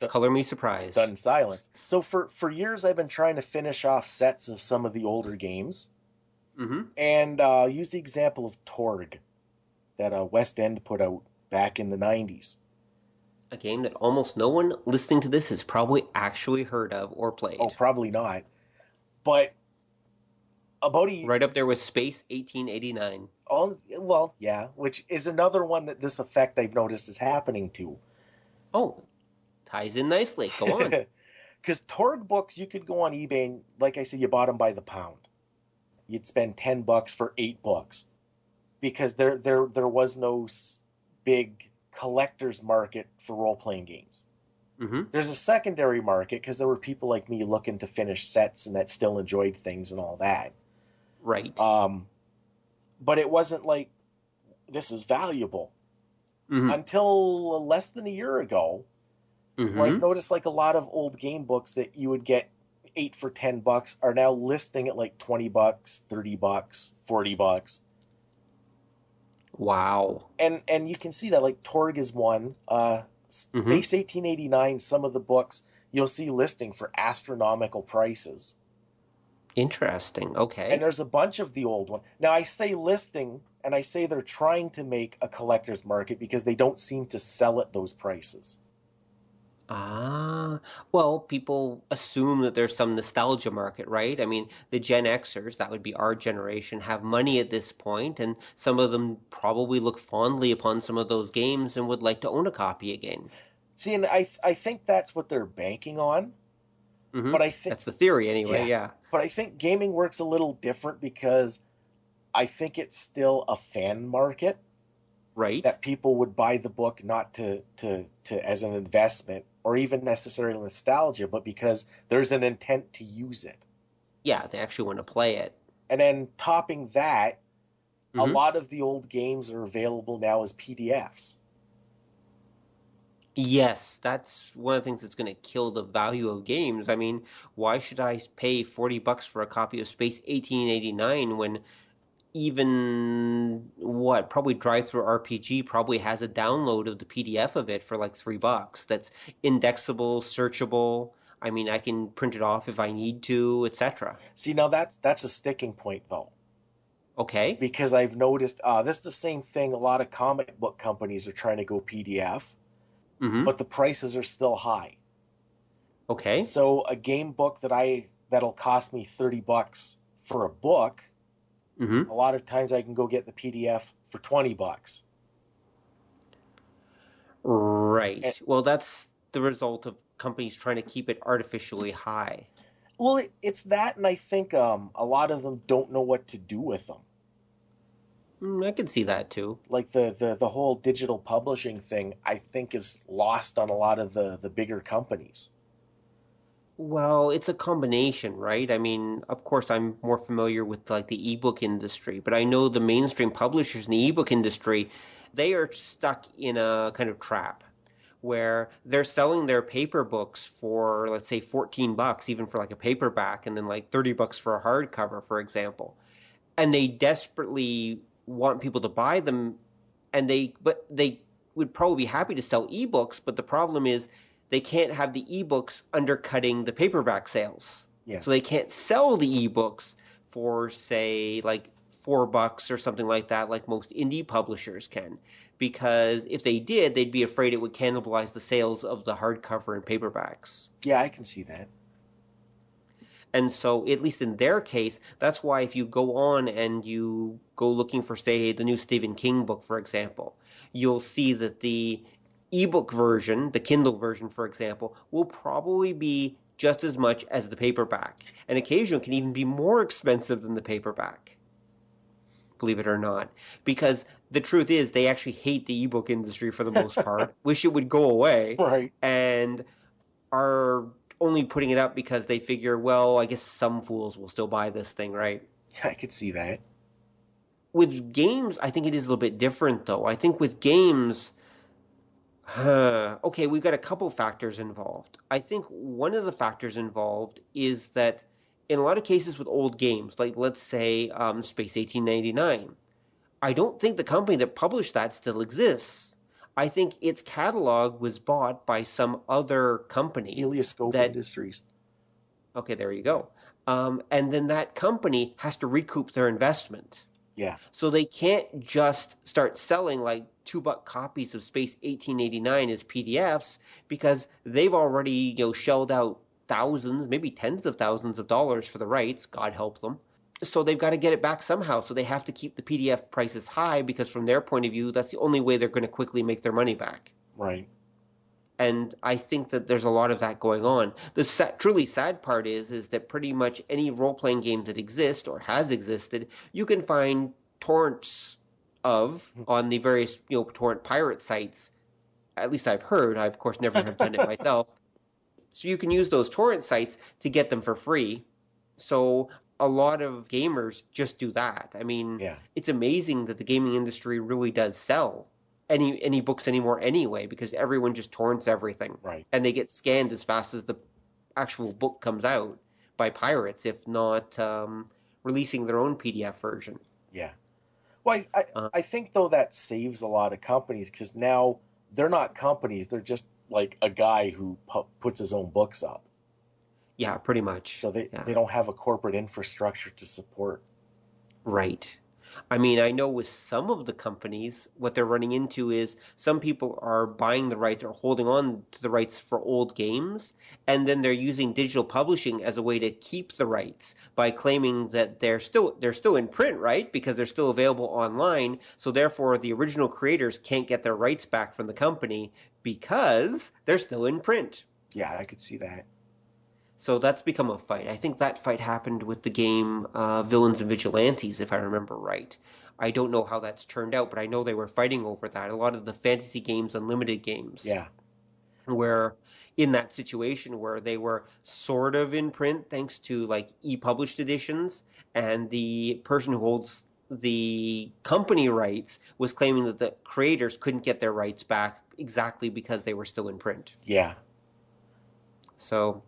Color me surprised. Stunned silence. So for years I've been trying to finish off sets of some of the older games. And use the example of TORG that West End put out back in the 90s. A game that almost no one listening to this has probably actually heard of or played. Oh, probably not. But about right up there with Space 1889. Oh, well, yeah, which is another one that this effect I've noticed is happening to. Oh, ties in nicely. Go on. Because TORG books, you could go on eBay and, like I said, you bought them by the pound. You'd spend $10 for 8 books, because there was no big collector's market for role-playing games. Mm-hmm. There's a secondary market because there were people like me looking to finish sets and that still enjoyed things and all that. Right. But it wasn't like, this is valuable. Mm-hmm. Until less than a year ago, Mm-hmm. where I've noticed like a lot of old game books that you would get 8 for $10 are now listing at like $20, $30, $40. Wow. And you can see that, like TORG is one. Mm-hmm. Base 1889, some of the books you'll see listing for astronomical prices. Interesting. Okay. And there's a bunch of the old one. Now I say listing, and I say they're trying to make a collector's market because they don't seem to sell at those prices. Ah, well, people assume that there's some nostalgia market, right? I mean, the Gen Xers, that would be our generation, have money at this point, and some of them probably look fondly upon some of those games and would like to own a copy again. See, and I think that's what they're banking on. Mm-hmm. But I think that's the theory anyway, yeah. But I think gaming works a little different because I think it's still a fan market. Right. That people would buy the book not to as an investment or even necessarily nostalgia, but because there's an intent to use it. Yeah, they actually want to play it. And then topping that, a lot of the old games are available now as PDFs. Yes, that's one of the things that's going to kill the value of games. I mean, why should I pay $40 for a copy of Space 1889 when even probably Drive-Thru RPG probably has a download of the PDF of it for like $3 that's indexable, searchable. I mean, I can print it off if I need to, etc. See, now that's a sticking point though. Okay. Because I've noticed this is the same thing a lot of comic book companies are trying to go PDF, but the prices are still high. Okay. So a game book that'll cost me $30 for a book, a lot of times I can go get the PDF for $20. Right. Well, that's the result of companies trying to keep it artificially high. Well, it's that, and I think a lot of them don't know what to do with them. I can see that too. Like the whole digital publishing thing, I think is lost on a lot of the bigger companies. Well, it's a combination, right? I mean, of course, I'm more familiar with like the ebook industry, but I know the mainstream publishers in the ebook industry, they are stuck in a kind of trap where they're selling their paper books for, let's say, $14, even for like a paperback, and then like $30 for a hardcover, for example. And they desperately want people to buy them, but they would probably be happy to sell ebooks, but the problem is they can't have the ebooks undercutting the paperback sales. Yeah. So they can't sell the ebooks for, say, like $4 or something like that, like most indie publishers can. Because if they did, they'd be afraid it would cannibalize the sales of the hardcover and paperbacks. Yeah, I can see that. And so, at least in their case, that's why if you go on and you go looking for, say, the new Stephen King book, for example, you'll see that the ebook version, the Kindle version, for example, will probably be just as much as the paperback. And occasionally can even be more expensive than the paperback, believe it or not. Because the truth is, they actually hate the ebook industry for the most part, wish it would go away, right? And are only putting it up because they figure, well, I guess some fools will still buy this thing, right? Yeah, I could see that. With games, I think it is a little bit different, though. I think with games, okay, we've got a couple factors involved. I think one of the factors involved is that in a lot of cases with old games, like let's say Space 1899, I don't think the company that published that still exists. I think its catalog was bought by some other company. Helioscope Industries. Okay, there you go. And then that company has to recoup their investment. Yeah. So they can't just start selling like $2 copies of Space 1889 as PDFs because they've already, shelled out thousands, maybe tens of thousands of dollars for the rights, God help them. So they've got to get it back somehow. So they have to keep the PDF prices high because from their point of view, that's the only way they're going to quickly make their money back. Right. And I think that there's a lot of that going on. The truly sad part is that pretty much any role-playing game that exists or has existed, you can find torrents of on the various torrent pirate sites. At least I've heard. I of course never have done it myself. So you can use those torrent sites to get them for free. So a lot of gamers just do that. I mean, Yeah. it's amazing that the gaming industry really does sell any books anymore anyway, because everyone just torrents everything. Right. And they get scanned as fast as the actual book comes out by pirates, if not releasing their own PDF version. Yeah. Well, I think, though, that saves a lot of companies, because now they're not companies. They're just like a guy who puts his own books up. Yeah, pretty much. So they Yeah. don't have a corporate infrastructure to support. Right. I mean, I know with some of the companies, what they're running into is some people are buying the rights or holding on to the rights for old games, and then they're using digital publishing as a way to keep the rights by claiming that they're still in print, right? Because they're still available online, so therefore the original creators can't get their rights back from the company because they're still in print. Yeah, I could see that. So that's become a fight. I think that fight happened with the game Villains and Vigilantes, if I remember right. I don't know how that's turned out, but I know they were fighting over that. A lot of the fantasy games, unlimited games, Yeah. were in that situation where they were sort of in print thanks to like e-published editions, and the person who holds the company rights was claiming that the creators couldn't get their rights back exactly because they were still in print. Yeah. So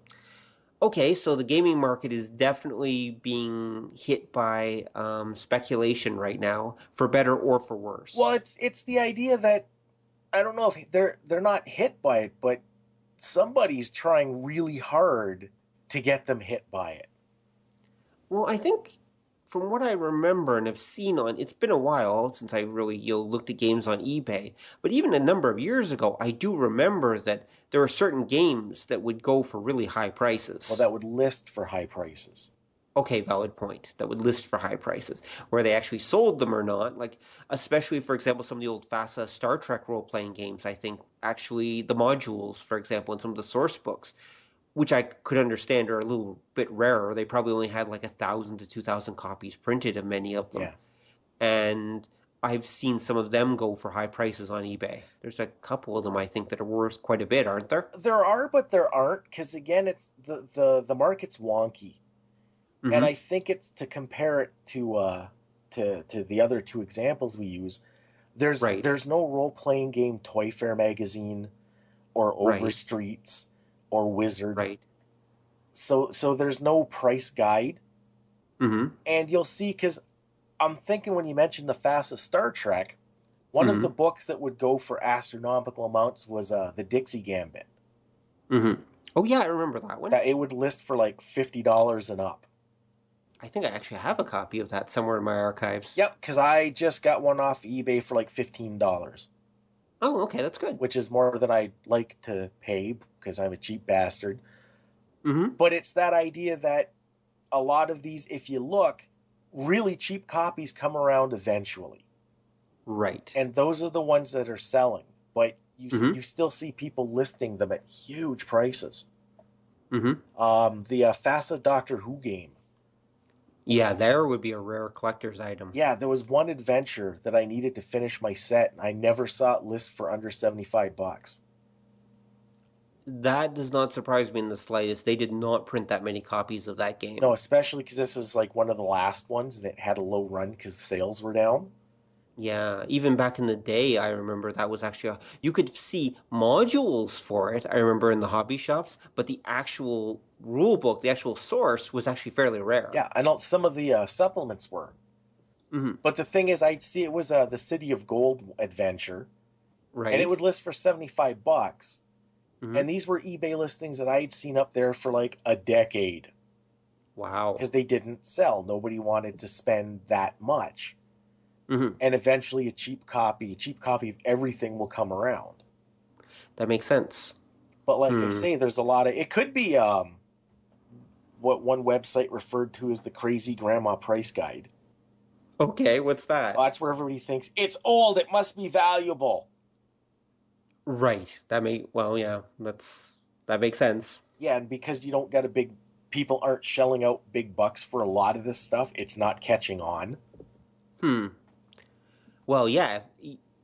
okay, so the gaming market is definitely being hit by speculation right now, for better or for worse. Well, it's the idea that I don't know if they're not hit by it, but somebody's trying really hard to get them hit by it. Well, I think from what I remember and have seen it's been a while since I really looked at games on eBay, but even a number of years ago, I do remember that there were certain games that would go for really high prices. Well, that would list for high prices. Okay, valid point. That would list for high prices. Where they actually sold them or not, like especially for example some of the old FASA Star Trek role-playing games, I think actually the modules, for example, in some of the source books, which I could understand are a little bit rarer. They probably only had like 1,000 to 2,000 copies printed of many of them. Yeah. And I've seen some of them go for high prices on eBay. There's a couple of them I think that are worth quite a bit, aren't there? There are, but there aren't, because again, it's the market's wonky. Mm-hmm. And I think it's to compare it to the other two examples we use. There's no role-playing game Toyfare Magazine or Overstreets or Wizard. Right. So there's no price guide. Mm-hmm. And you'll see, because I'm thinking when you mentioned the FASA Star Trek, one of the books that would go for astronomical amounts was the Dixie Gambit. Mm-hmm. Oh yeah, I remember that one. That it would list for like $50 and up. I think I actually have a copy of that somewhere in my archives. Yep, because I just got one off eBay for like $15. Oh, okay, that's good. Which is more than I'd like to pay because I'm a cheap bastard. Mm-hmm. But it's that idea that a lot of these, if you look, really cheap copies come around eventually. Right. And those are the ones that are selling. But you still see people listing them at huge prices. Mm-hmm. The FASA Doctor Who game. Yeah, there would be a rare collector's item. Yeah, there was one adventure that I needed to finish my set, and I never saw it list for under $75. That does not surprise me in the slightest. They did not print that many copies of that game. No, especially because this is like one of the last ones, and it had a low run because sales were down. Yeah, even back in the day, I remember that was actually you could see modules for it, I remember, in the hobby shops, but the actual rule book, the actual source, was actually fairly rare. Yeah, I know some of the supplements were. Mm-hmm. But the thing is, I'd see it was the City of Gold adventure. Right. And it would list for $75. Mm-hmm. And these were eBay listings that I'd seen up there for like a decade. Wow. Because they didn't sell. Nobody wanted to spend that much. Mm-hmm. And eventually a cheap copy of everything will come around. That makes sense. But like I say, there's a lot of... It could be what one website referred to as the Crazy Grandma Price Guide. Okay, what's that? That's where everybody thinks, it's old, it must be valuable. Right. That makes sense. Yeah, and because you don't get people aren't shelling out big bucks for a lot of this stuff, it's not catching on. Well, yeah,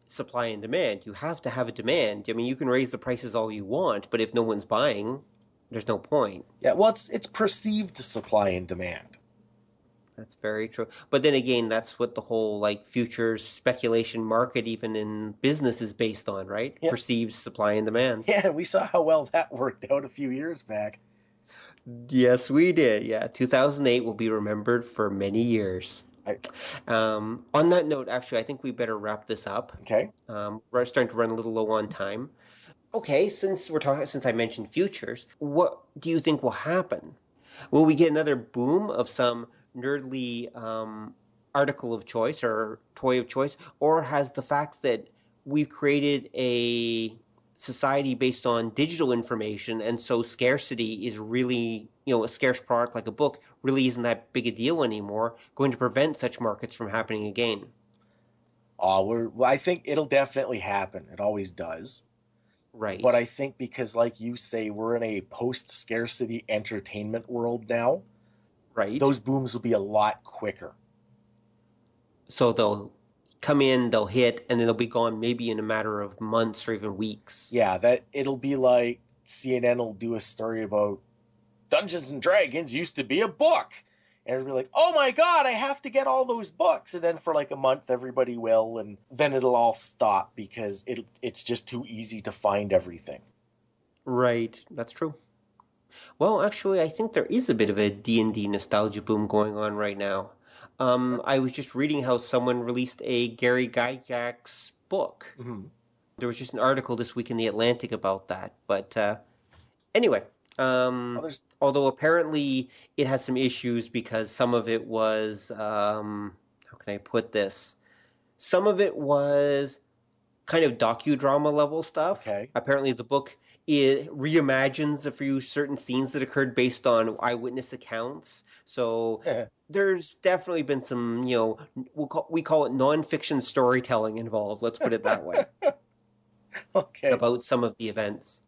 supply and demand. You have to have a demand. I mean, you can raise the prices all you want, but if no one's buying, there's no point. Yeah, well, it's perceived supply and demand. That's very true. But then again, that's what the whole like futures speculation market, even in business, is based on, right? Yeah. Perceived supply and demand. Yeah, we saw how well that worked out a few years back. Yes, we did. Yeah, 2008 will be remembered for many years. On that note, actually, I think we better wrap this up. Okay. We're starting to run a little low on time. Okay, since I mentioned futures, what do you think will happen? Will we get another boom of some nerdly article of choice or toy of choice, or has the fact that we've created a society based on digital information, and so scarcity is really, a scarce product like a book really isn't that big a deal anymore, going to prevent such markets from happening again? I think it'll definitely happen. It always does. Right. But I think because, like you say, we're in a post-scarcity entertainment world now, right, those booms will be a lot quicker. So they'll come in, they'll hit, and then they'll be gone maybe in a matter of months or even weeks. Yeah, it'll be like CNN will do a story about Dungeons and Dragons used to be a book. And it'll be like, oh my God, I have to get all those books. And then for like a month, everybody will. And then it'll all stop because it's just too easy to find everything. Right. That's true. Well, actually, I think there is a bit of a D&D nostalgia boom going on right now. I was just reading how someone released a Gary Gygax book. Mm-hmm. There was just an article this week in The Atlantic about that. But anyway, although apparently it has some issues because some of it was, how can I put this? Some of it was kind of docudrama level stuff. Okay. Apparently the book reimagines a few certain scenes that occurred based on eyewitness accounts. So there's definitely been some, we call it nonfiction storytelling involved. Let's put it that way. Okay. About some of the events.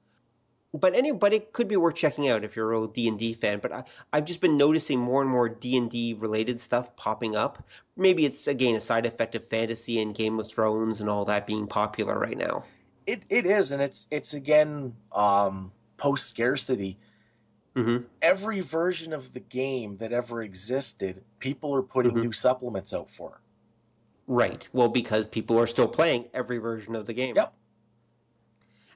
But it could be worth checking out if you're a real D&D fan. But I've just been noticing more and more D&D related stuff popping up. Maybe it's, again, a side effect of fantasy and Game of Thrones and all that being popular right now. It is, and it's again, post-scarcity. Mm-hmm. Every version of the game that ever existed, people are putting new supplements out for. Right. Well, because people are still playing every version of the game. Yep.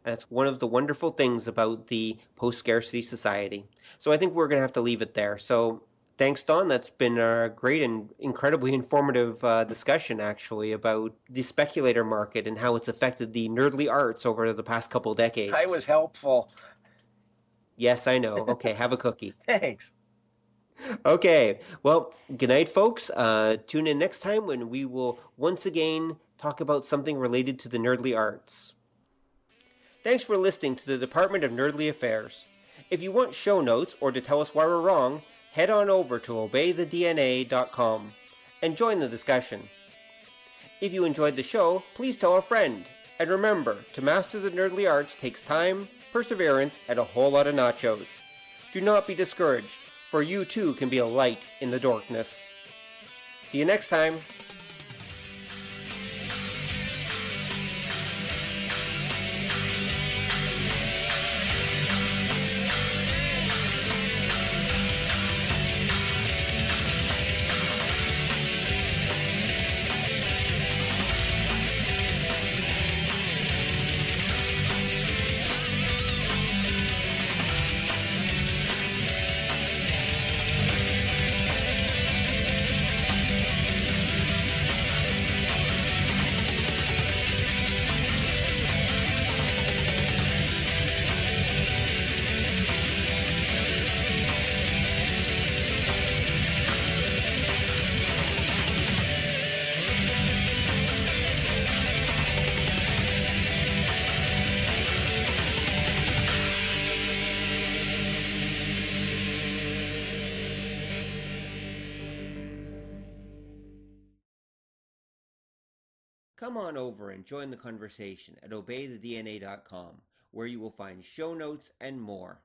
And that's one of the wonderful things about the post-scarcity society. So I think we're going to have to leave it there. So thanks, Don. That's been a great and incredibly informative discussion, actually, about the speculator market and how it's affected the nerdly arts over the past couple decades. I was helpful. Yes, I know. Okay, have a cookie. Thanks. Okay. Well, good night, folks. Tune in next time when we will once again talk about something related to the nerdly arts. Thanks for listening to the Department of Nerdly Affairs. If you want show notes or to tell us why we're wrong, head on over to obeythedna.com and join the discussion. If you enjoyed the show, please tell a friend. And remember, to master the nerdly arts takes time, perseverance, and a whole lot of nachos. Do not be discouraged, for you too can be a light in the darkness. See you next time. Come on over and join the conversation at obeythedna.com, where you will find show notes and more.